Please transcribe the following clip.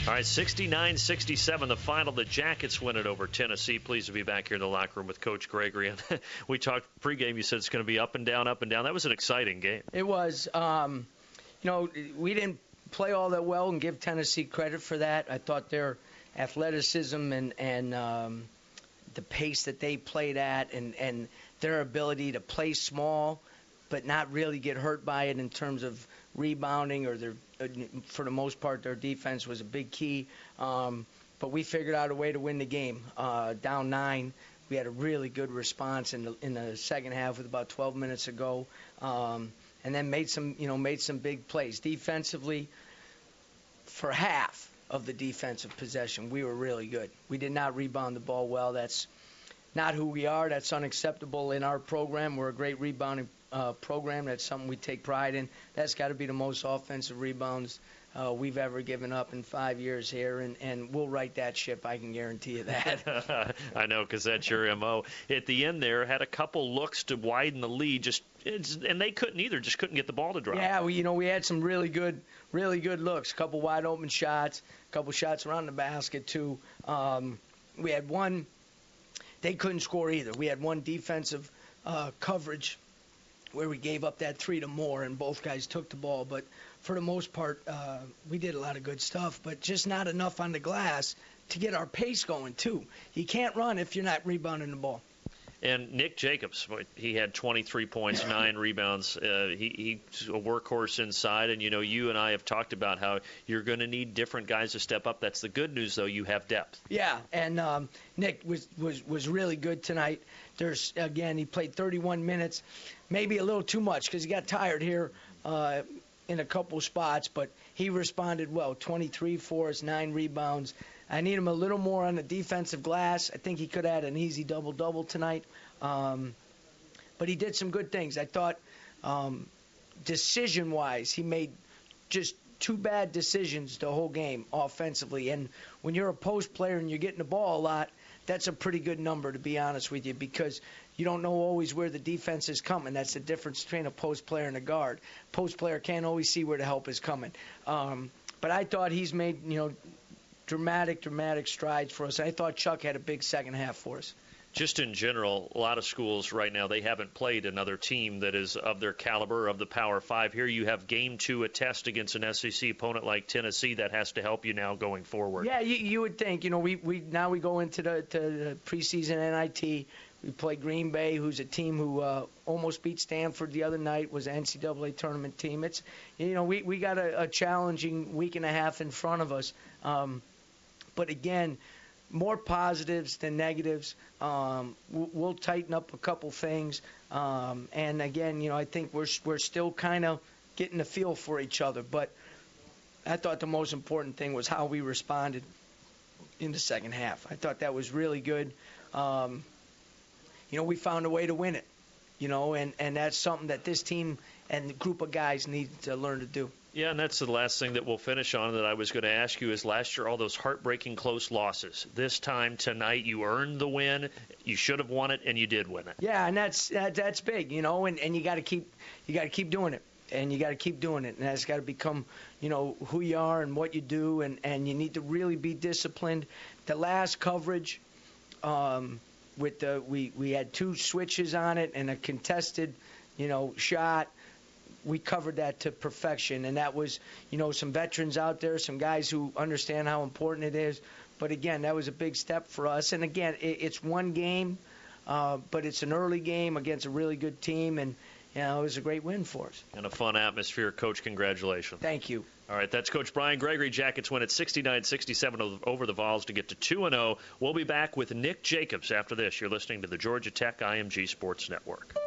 All right, 69-67, the final. The Jackets win it over Tennessee. Pleased to be back here in the locker room with Coach Gregory. And we talked pregame. You said it's going to be up and down, up and down. That was an exciting game. It was. We didn't play all that well and give Tennessee credit for that. I thought their athleticism and the pace that they played at and their ability to play small but not really get hurt by it in terms of rebounding or for the most part, their defense was a big key. But we figured out a way to win the game. Down 9, we had a really good response in the second half with about 12 minutes to go, and then made some big plays defensively. For half of the defensive possession, we were really good. We did not rebound the ball well. That's not who we are. That's unacceptable in our program. We're a great rebounding program. That's something we take pride in. That's got to be the most offensive rebounds we've ever given up in 5 years here, and we'll right that ship. I can guarantee you that. I know, because that's your MO. At the end there, had a couple looks to widen the lead, and they couldn't either, just couldn't get the ball to drop. Yeah, we had some really good looks, a couple wide open shots, a couple shots around the basket too. We had one, they couldn't score either. We had one defensive coverage where we gave up that 3 to Moore, and both guys took the ball. But for the most part, we did a lot of good stuff, but just not enough on the glass to get our pace going, too. You can't run if you're not rebounding the ball. And Nick Jacobs, he had 23 points, 9 rebounds. He's a workhorse inside, and, you and I have talked about how you're going to need different guys to step up. That's the good news, though. You have depth. Yeah, and Nick was really good tonight. He played 31 minutes, maybe a little too much because he got tired here in a couple spots, but he responded well. 23 for us, 9 rebounds. I need him a little more on the defensive glass. I think he could add an easy double-double tonight. But he did some good things. I thought decision-wise, he made just 2 bad decisions the whole game offensively. And when you're a post player and you're getting the ball a lot, that's a pretty good number, to be honest with you, because you don't know always where the defense is coming. That's the difference between a post player and a guard. Post player can't always see where the help is coming. But I thought he's made, dramatic strides for us. I thought Chuck had a big second half for us. Just in general, a lot of schools right now, they haven't played another team that is of their caliber, of the Power 5. Here you have Game 2, a test against an SEC opponent like Tennessee. That has to help you now going forward. Yeah, you would think. We go into the preseason NIT. We play Green Bay, who's a team who almost beat Stanford the other night, was an NCAA tournament team. It's we got a challenging week and a half in front of us. But again, more positives than negatives. We'll tighten up a couple things. And again, I think we're still kind of getting a feel for each other. But I thought the most important thing was how we responded in the second half. I thought that was really good. We found a way to win it, and that's something that this team and the group of guys need to learn to do. Yeah, and that's the last thing that we'll finish on that I was going to ask you is last year all those heartbreaking close losses. This time tonight you earned the win. You should have won it, and you did win it. Yeah, and that's big, and you got to keep doing it. And you got to keep doing it, and that's got to become, who you are and what you do, and you need to really be disciplined. The last coverage, we had 2 switches on it and a contested, shot. We covered that to perfection, and that was, some veterans out there, some guys who understand how important it is. But again, that was a big step for us. And again, it's one game, but it's an early game against a really good team, and it was a great win for us. And a fun atmosphere. Coach, congratulations. Thank you. All right, that's Coach Brian Gregory. Jackets win at 69-67 over the Vols to get to 2-0. We'll be back with Nick Jacobs after this. You're listening to the Georgia Tech IMG Sports Network.